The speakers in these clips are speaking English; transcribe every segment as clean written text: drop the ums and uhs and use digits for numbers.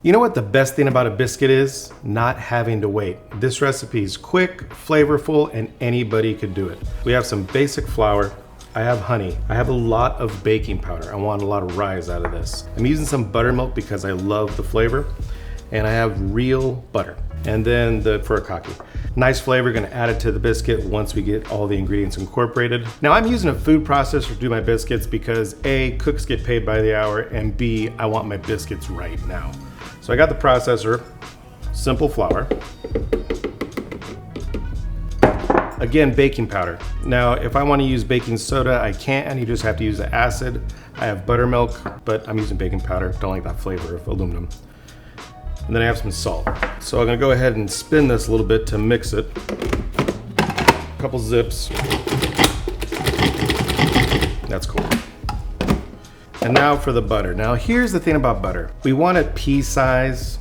You know what the best thing about a biscuit is? Not having to wait. This recipe is quick, flavorful, and anybody could do it. We have some basic flour. I have honey. I have a lot of baking powder. I want a lot of rise out of this. I'm using some buttermilk because I love the flavor. And I have real butter. And then the furikake. Nice flavor, gonna add it to the biscuit once we get all the ingredients incorporated. Now I'm using a food processor to do my biscuits because A, cooks get paid by the hour, and B, I want my biscuits right now. So I got the processor, simple flour. Again, baking powder. Now, if I want to use baking soda, I can. You just have to use the acid. I have buttermilk, but I'm using baking powder. Don't like that flavor of aluminum. And then I have some salt. So I'm gonna go ahead and spin this a little bit to mix it. A couple zips. That's cool. And now for the butter. Now here's the thing about butter. We want it pea-sized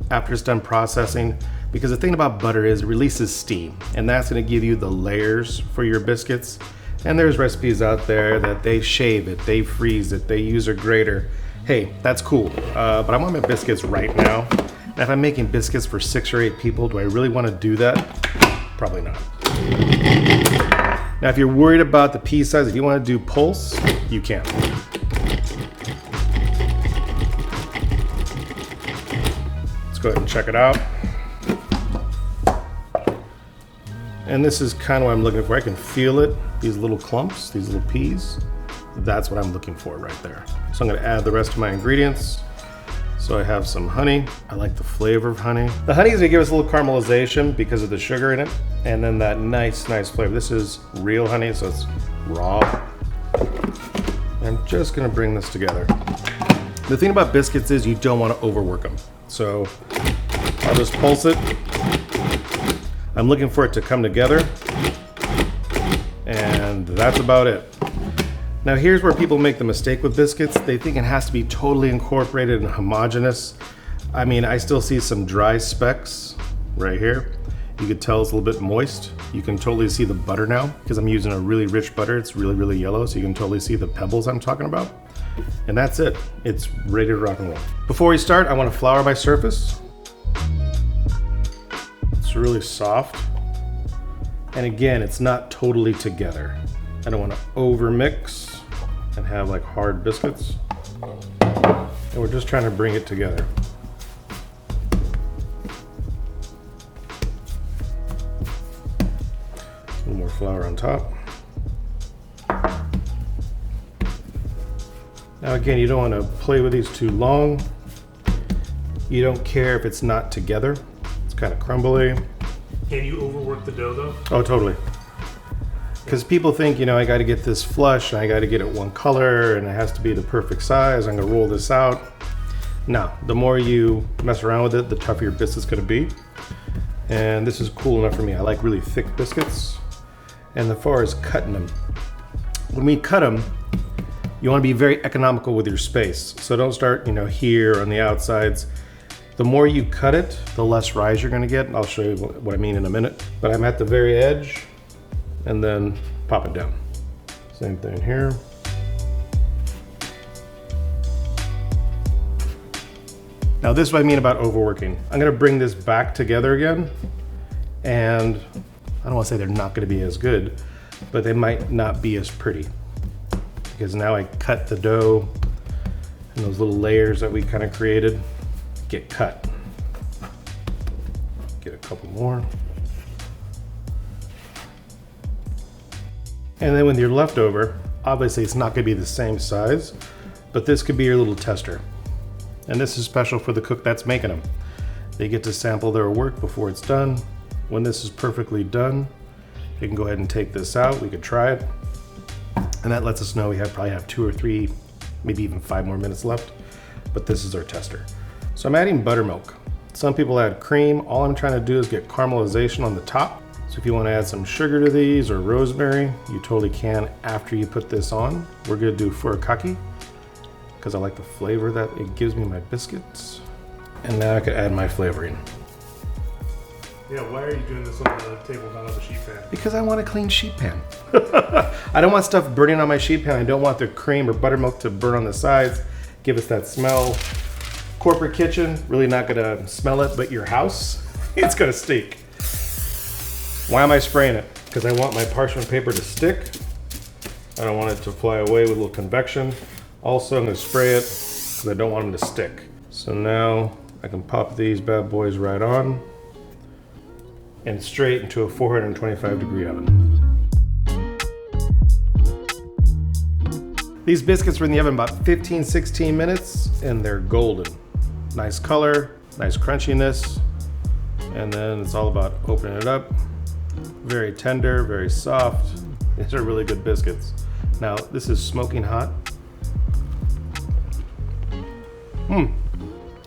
after it's done processing, because the thing about butter is it releases steam, and that's gonna give you the layers for your biscuits. And there's recipes out there that they shave it, they freeze it, they use a grater. Hey, that's cool, but I want my biscuits right now. And if I'm making biscuits for 6 or 8 people, do I really wanna do that? Probably not. Now, if you're worried about the pea size, if you wanna do pulse, you can. Go ahead and check it out. And this is kind of what I'm looking for. I can feel it, these little clumps, these little peas. That's what I'm looking for right there. So I'm gonna add the rest of my ingredients. So I have some honey. I like the flavor of honey. The honey is gonna give us a little caramelization because of the sugar in it. And then that nice flavor. This is real honey, so it's raw. I'm just gonna bring this together. The thing about biscuits is you don't wanna overwork them. So I'll just pulse it. I'm looking for it to come together. And that's about it. Now here's where people make the mistake with biscuits. They think it has to be totally incorporated and homogeneous. I mean, I still see some dry specks right here. You could tell it's a little bit moist. You can totally see the butter now because I'm using a really rich butter. It's really yellow, so you can totally see the pebbles I'm talking about. And that's it. It's ready to rock and roll. Before we start, I want to flour my surface. It's really soft. And again, it's not totally together. I don't want to over mix and have like hard biscuits. And we're just trying to bring it together. A little more flour on top. Now again, you don't want to play with these too long. You don't care if it's not together. It's kind of crumbly. Can you overwork the dough though? Oh, totally. Because people think, you know, I got to get this flush, and I got to get it one color, and it has to be the perfect size. I'm going to roll this out. No, the more you mess around with it, the tougher your biscuit's going to be. And this is cool enough for me. I like really thick biscuits. And as far as cutting them, when we cut them, you want to be very economical with your space. So don't start, you know, here on the outsides. The more you cut it, the less rise you're going to get. And I'll show you what I mean in a minute. But I'm at the very edge and then pop it down. Same thing here. Now this is what I mean about overworking. I'm going to bring this back together again. And I don't want to say they're not going to be as good, but they might not be as pretty. Because now I cut the dough and those little layers that we kind of created get cut. Get a couple more. And then with your leftover, obviously it's not gonna be the same size, but this could be your little tester. And this is special for the cook that's making them. They get to sample their work before it's done. When this is perfectly done, they can go ahead and take this out. We could try it. And that lets us know we probably have 2 or 3, maybe even 5 more minutes left. But this is our tester. So I'm adding buttermilk. Some people add cream. All I'm trying to do is get caramelization on the top. So if you want to add some sugar to these or rosemary, you totally can after you put this on. We're going to do furikake because I like the flavor that it gives me my biscuits. And now I could add my flavoring. Yeah, why are you doing this on the table, not on the sheet pan? Because I want a clean sheet pan. I don't want stuff burning on my sheet pan. I don't want the cream or buttermilk to burn on the sides, give us that smell. corporate kitchen, really not gonna smell it, but your house, it's gonna stink. Why am I spraying it? Because I want my parchment paper to stick. I don't want it to fly away with a little convection. Also, I'm gonna spray it because I don't want them to stick. So now I can pop these bad boys right on and straight into a 425 degree oven. These biscuits were in the oven about 15, 16 minutes and they're golden. Nice color, nice crunchiness, and then it's all about opening it up. Very tender, very soft. These are really good biscuits. Now, this is smoking hot.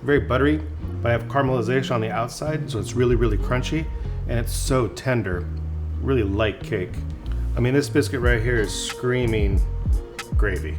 Very buttery, but I have caramelization on the outside, so it's really, really crunchy, and it's so tender. Really light cake. I mean, this biscuit right here is screaming gravy.